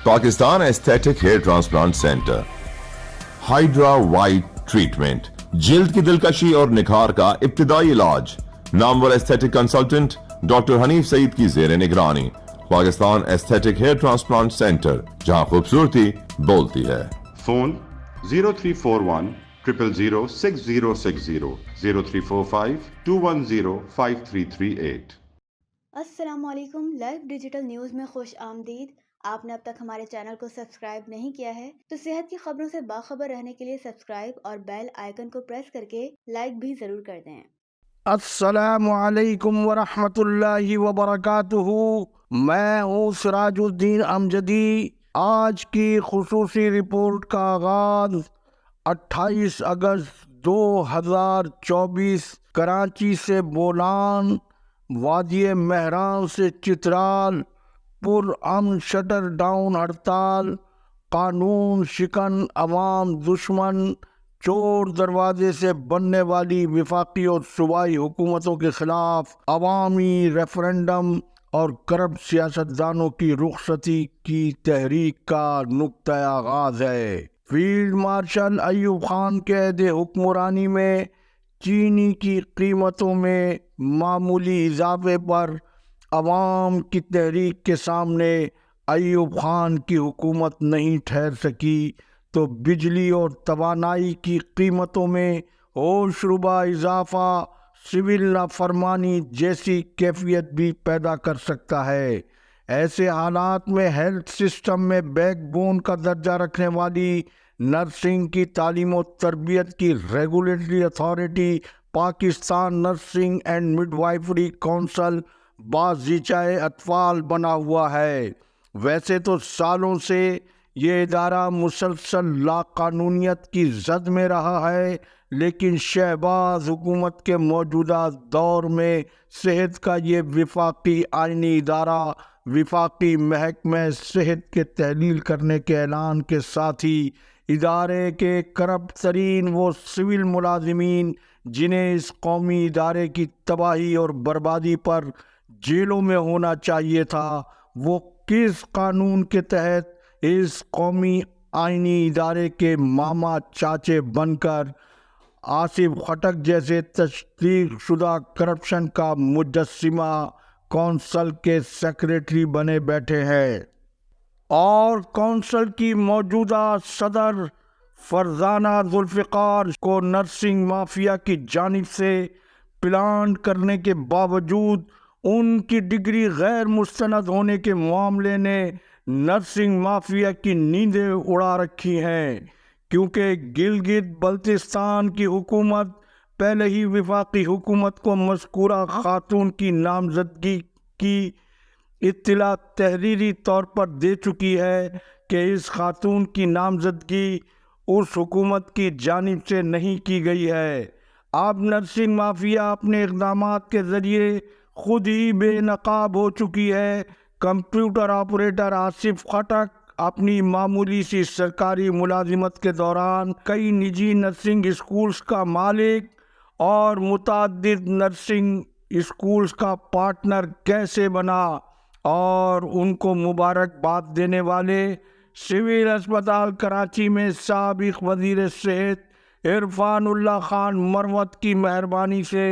Pakistan aesthetic hair transplant centre, hydra white treatment, جلد کی دلکشی اور نکھار کا ابتدائی علاج، نامور aesthetic consultant doctor Hanif Saeed کی زیر نگرانی، Pakistan aesthetic hair transplant centre, جہاں خوبصورتی بولتی ہے۔ فون 0341 000 6060 0345 210 5338۔ السلام علیکم، لائیو ڈیجیٹل نیوز میں خوش آمدید۔ آپ نے اب تک ہمارے چینل کو سبسکرائب نہیں کیا ہے تو صحت کی خبروں سے باخبر رہنے کے لیے سبسکرائب اور بیل آئیکن کو پریس کر کے لائک بھی ضرور کر دیں۔ السلام علیکم ورحمۃ اللہ وبرکاتہ۔ میں ہوں سراج الدین امجدی۔ آج کی خصوصی رپورٹ کا آغاز 28 اگست 2024 کراچی سے بولان، وادی مہران سے چترال، پر امن شٹر ڈاؤن ہڑتال، قانون شکن عوام دشمن، چور دروازے سے بننے والی وفاقی اور صوبائی حکومتوں کے خلاف عوامی ریفرنڈم اور کرپٹ سیاستدانوں کی رخصتی کی تحریک کا نقطۂ آغاز ہے۔ فیلڈ مارشل ایوب خان کے عہد حکمرانی میں چینی کی قیمتوں میں معمولی اضافے پر عوام کی تحریک کے سامنے ایوب خان کی حکومت نہیں ٹھہر سکی تو بجلی اور توانائی کی قیمتوں میں ہوش ربا اضافہ سول نافرمانی جیسی کیفیت بھی پیدا کر سکتا ہے۔ ایسے حالات میں ہیلتھ سسٹم میں بیک بون کا درجہ رکھنے والی نرسنگ کی تعلیم و تربیت کی regulatory authority Pakistan nursing and midwifery council بازیچۂ اطفال بنا ہوا ہے۔ ویسے تو سالوں سے یہ ادارہ مسلسل لاقانونیت کی زد میں رہا ہے، لیکن شہباز حکومت کے موجودہ دور میں صحت کا یہ وفاقی آئینی ادارہ وفاقی محکمہ صحت کے تحلیل کرنے کے اعلان کے ساتھ ہی ادارے کے کرپٹ ترین وہ سول ملازمین جنہیں اس قومی ادارے کی تباہی اور بربادی پر جیلوں میں ہونا چاہیے تھا، وہ کس قانون کے تحت اس قومی آئینی ادارے کے ماما چاچے بن کر آصف خٹک جیسے تصدیق شدہ کرپشن کا مجسمہ کونسل کے سیکریٹری بنے بیٹھے ہیں، اور کونسل کی موجودہ صدر فرزانہ ذوالفقار کو نرسنگ مافیا کی جانب سے پلان کرنے کے باوجود ان کی ڈگری غیر مستند ہونے کے معاملے نے نرسنگ مافیا کی نیندیں اڑا رکھی ہیں، کیونکہ گلگت بلتستان کی حکومت پہلے ہی وفاقی حکومت کو مذکورہ خاتون کی نامزدگی کی اطلاع تحریری طور پر دے چکی ہے کہ اس خاتون کی نامزدگی اس حکومت کی جانب سے نہیں کی گئی ہے۔ اب نرسنگ مافیا اپنے اقدامات کے ذریعے خود ہی بے نقاب ہو چکی ہے۔ کمپیوٹر آپریٹر آصف خٹک اپنی معمولی سی سرکاری ملازمت کے دوران کئی نجی نرسنگ اسکولز کا مالک اور متعدد نرسنگ اسکولز کا پارٹنر کیسے بنا، اور ان کو مبارکباد دینے والے سول اسپتال کراچی میں سابق وزیر صحت عرفان اللہ خان مروت کی مہربانی سے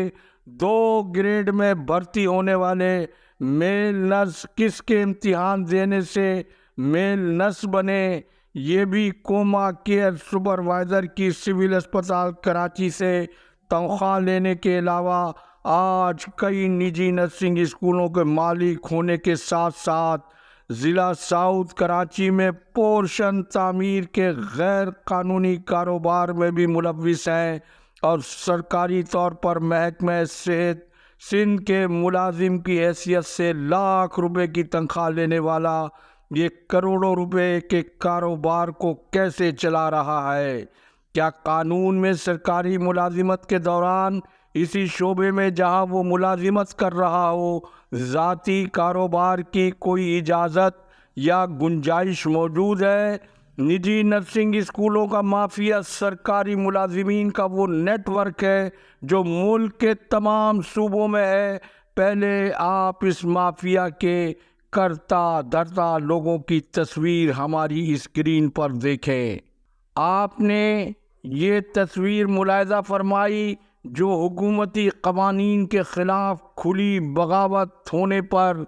2 گریڈ میں بھرتی ہونے والے میل نرس کس کے امتحان دینے سے میل نرس بنے، یہ بھی کوما کیئر سپروائزر کی سول اسپتال کراچی سے تنخواہ لینے کے علاوہ آج کئی نجی نرسنگ اسکولوں کے مالک ہونے کے ساتھ ساتھ ضلع ساؤتھ کراچی میں پورشن تعمیر کے غیر قانونی کاروبار میں بھی ملوث ہیں، اور سرکاری طور پر محکمہ صحت سندھ کے ملازم کی حیثیت سے لاکھ روپے کی تنخواہ لینے والا یہ کروڑوں روپے کے کاروبار کو کیسے چلا رہا ہے؟ کیا قانون میں سرکاری ملازمت کے دوران اسی شعبے میں جہاں وہ ملازمت کر رہا ہو ذاتی کاروبار کی کوئی اجازت یا گنجائش موجود ہے؟ نجی نرسنگ اسکولوں کا مافیا سرکاری ملازمین کا وہ نیٹ ورک ہے جو ملک کے تمام صوبوں میں ہے۔ پہلے آپ اس مافیا کے کرتا دھرتا لوگوں کی تصویر ہماری اسکرین پر دیکھیں۔ آپ نے یہ تصویر ملاحظہ فرمائی جو حکومتی قوانین کے خلاف کھلی بغاوت ہونے پر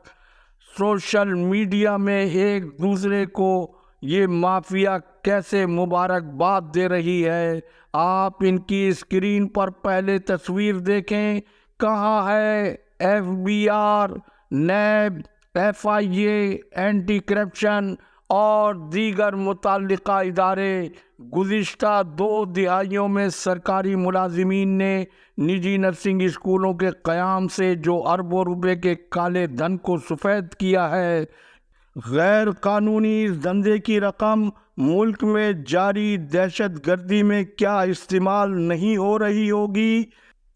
سوشل میڈیا میں ایک دوسرے کو یہ مافیا کیسے مبارکباد دے رہی ہے۔ آپ ان کی اسکرین پر پہلے تصویر دیکھیں۔ کہاں ہے F B R, NAB, F I A, anti corruption اور دیگر متعلقہ ادارے؟ گزشتہ 2 دہائیوں میں سرکاری ملازمین نے نجی نرسنگ اسکولوں کے قیام سے جو اربوں روپے کے کالے دھن کو سفید کیا ہے، غیر قانونی اس دھندے کی رقم ملک میں جاری دہشت گردی میں کیا استعمال نہیں ہو رہی ہوگی؟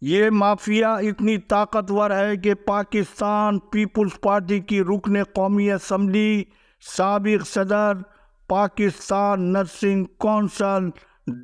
یہ مافیا اتنی طاقتور ہے کہ پاکستان پیپلز پارٹی کی رکن قومی اسمبلی، سابق صدر Pakistan nursing council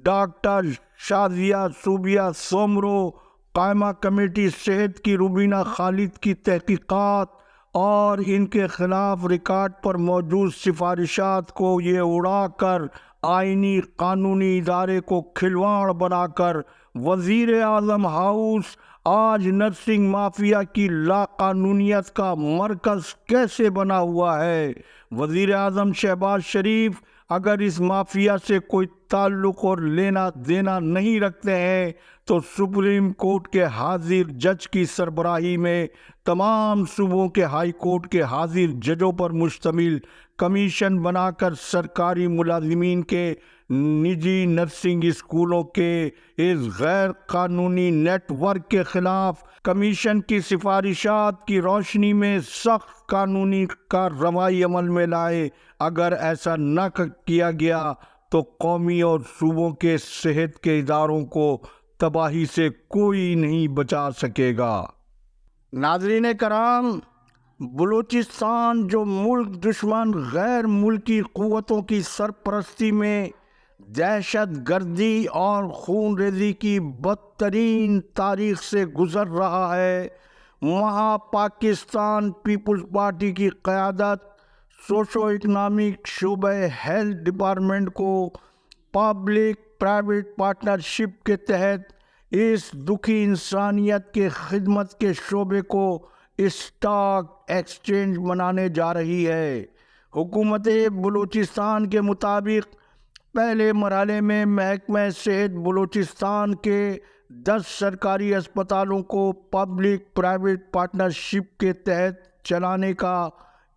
doctor Shazia Sobia Soomro, قائمہ کمیٹی صحت کی روبینہ خالد کی تحقیقات اور ان کے خلاف ریکارڈ پر موجود سفارشات کو یہ اڑا کر آئینی قانونی ادارے کو کھلواڑ بنا کر وزیر اعظم ہاؤس آج نرسنگ مافیا کی لاقانونیت کا مرکز کیسے بنا ہوا ہے؟ وزیر اعظم شہباز شریف اگر اس مافیا سے کوئی تعلق اور لینا دینا نہیں رکھتے ہیں تو سپریم کورٹ کے حاضر جج کی سربراہی میں تمام صوبوں کے ہائی کورٹ کے حاضر ججوں پر مشتمل کمیشن بنا کر سرکاری ملازمین کے نجی نرسنگ اسکولوں کے اس غیر قانونی نیٹ ورک کے خلاف کمیشن کی سفارشات کی روشنی میں سخت قانونی کارروائی عمل میں لائے۔ اگر ایسا نہ کیا گیا تو قومی اور صوبوں کے صحت کے اداروں کو تباہی سے کوئی نہیں بچا سکے گا۔ ناظرین کرام، بلوچستان جو ملک دشمن غیر ملکی قوتوں کی سرپرستی میں دہشت گردی اور خون ریزی کی بدترین تاریخ سے گزر رہا ہے، وہاں پاکستان پیپلز پارٹی کی قیادت سوشو اکنامک شعبہ ہیلتھ ڈپارٹمنٹ کو پبلک پرائیویٹ پارٹنرشپ کے تحت اس دکھی انسانیت کے خدمت کے شعبے کو اسٹاک ایکسچینج بنانے جا رہی ہے۔ حکومت بلوچستان کے مطابق پہلے مرحلے میں محکمہ صحت بلوچستان کے 10 سرکاری اسپتالوں کو پبلک پرائیویٹ پارٹنرشپ کے تحت چلانے کا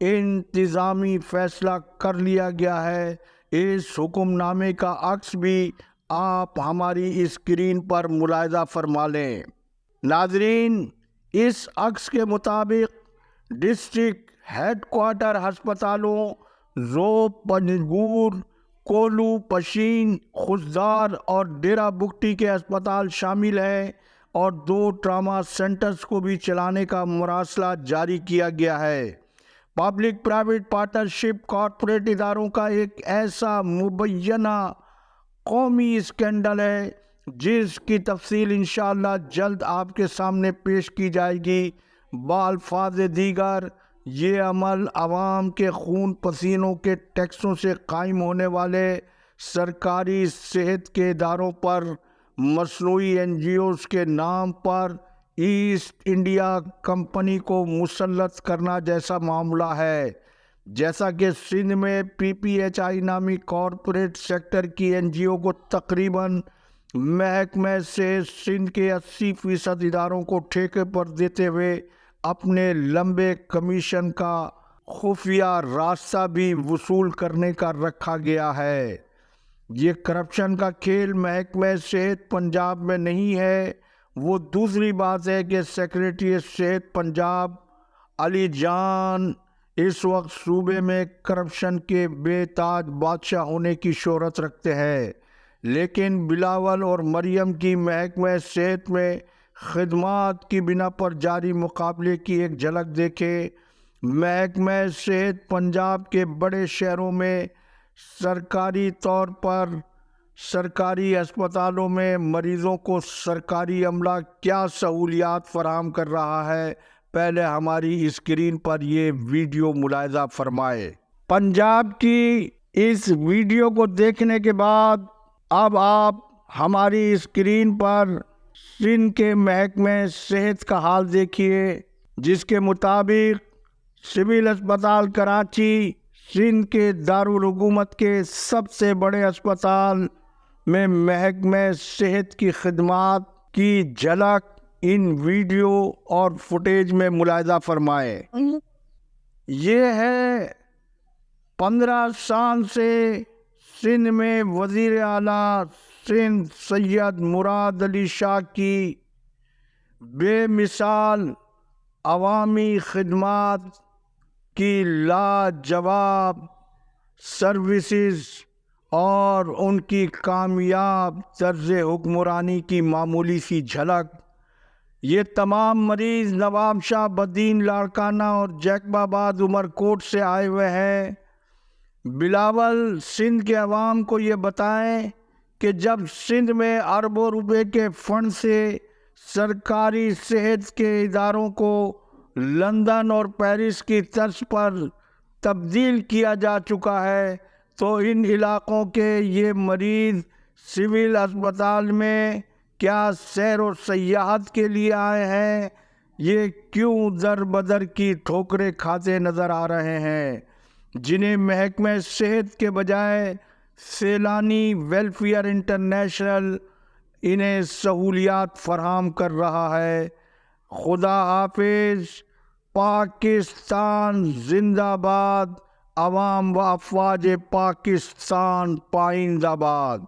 انتظامی فیصلہ کر لیا گیا ہے۔ اس حکم نامے کا عکس بھی آپ ہماری اسکرین پر ملاحظہ فرما لیں۔ ناظرین، اس عکس کے مطابق ڈسٹرکٹ ہیڈ کوارٹر ہسپتالوں زوب پنجگور، کولو پشین، خضدار اور ڈیرہ بگٹی کے اسپتال شامل ہیں اور 2 ٹراما سینٹرز کو بھی چلانے کا مراسلہ جاری کیا گیا ہے۔ پبلک پرائیویٹ پارٹنرشپ کارپوریٹ اداروں کا ایک ایسا مبینہ قومی اسکینڈل ہے جس کی تفصیل انشاءاللہ جلد آپ کے سامنے پیش کی جائے گی۔ بالفاظ دیگر، یہ عمل عوام کے خون پسینوں کے ٹیکسوں سے قائم ہونے والے سرکاری صحت کے اداروں پر مصنوعی NGOs کے نام پر ایسٹ انڈیا کمپنی کو مسلط کرنا جیسا معاملہ ہے۔ جیسا کہ سندھ میں PPHI نامی کارپوریٹ سیکٹر کی NGO کو تقریباً محکمہ سے سندھ کے 80% اداروں کو ٹھیکے پر دیتے ہوئے اپنے لمبے کمیشن کا خفیہ راستہ بھی وصول کرنے کا رکھا گیا ہے۔ یہ کرپشن کا کھیل محکمہ صحت پنجاب میں نہیں ہے۔ وہ دوسری بات ہے کہ سیکریٹری صحت پنجاب علی جان اس وقت صوبے میں کرپشن کے بے تاج بادشاہ ہونے کی شہرت رکھتے ہیں، لیکن بلاول اور مریم کی محکمہ صحت میں خدمات کی بنا پر جاری مقابلے کی ایک جھلک دیکھیں۔ محکمہ صحت پنجاب کے بڑے شہروں میں سرکاری طور پر سرکاری اسپتالوں میں مریضوں کو سرکاری عملہ کیا سہولیات فراہم کر رہا ہے، پہلے ہماری اسکرین پر یہ ویڈیو ملاحظہ فرمائے۔ پنجاب کی اس ویڈیو کو دیکھنے کے بعد اب آپ ہماری اسکرین پر سندھ کے محکمہ صحت کا حال دیکھیے، جس کے مطابق سول اسپتال کراچی سندھ کے دارالحکومت کے سب سے بڑے اسپتال میں محکمہ صحت کی خدمات کی جھلک ان ویڈیو اور فوٹیج میں ملاحظہ فرمائے۔ یہ ہے 15 سال سے سندھ میں وزیر اعلیٰ سندھ سید مراد علی شاہ کی بے مثال عوامی خدمات کی لاجواب سروسز اور ان کی کامیاب طرز حکمرانی کی معمولی سی جھلک۔ یہ تمام مریض نواب شاہ بدین لاڑکانہ اور جیکب آباد عمر کوٹ سے آئے ہوئے ہیں۔ بلاول سندھ کے عوام کو یہ بتائیں کہ جب سندھ میں اربوں روپے کے فنڈ سے سرکاری صحت کے اداروں کو لندن اور پیرس کی طرز پر تبدیل کیا جا چکا ہے، تو ان علاقوں کے یہ مریض سول اسپتال میں کیا سیر و سیاحت کے لیے آئے ہیں؟ یہ کیوں در بدر کی ٹھوکریں کھاتے نظر آ رہے ہیں، جنہیں محکمہ صحت کے بجائے سیلانی ویلفیئر انٹرنیشنل انہیں سہولیات فراہم کر رہا ہے؟ خدا حافظ۔ پاکستان زندہ باد۔ عوام و افواج پاکستان پائندہ باد۔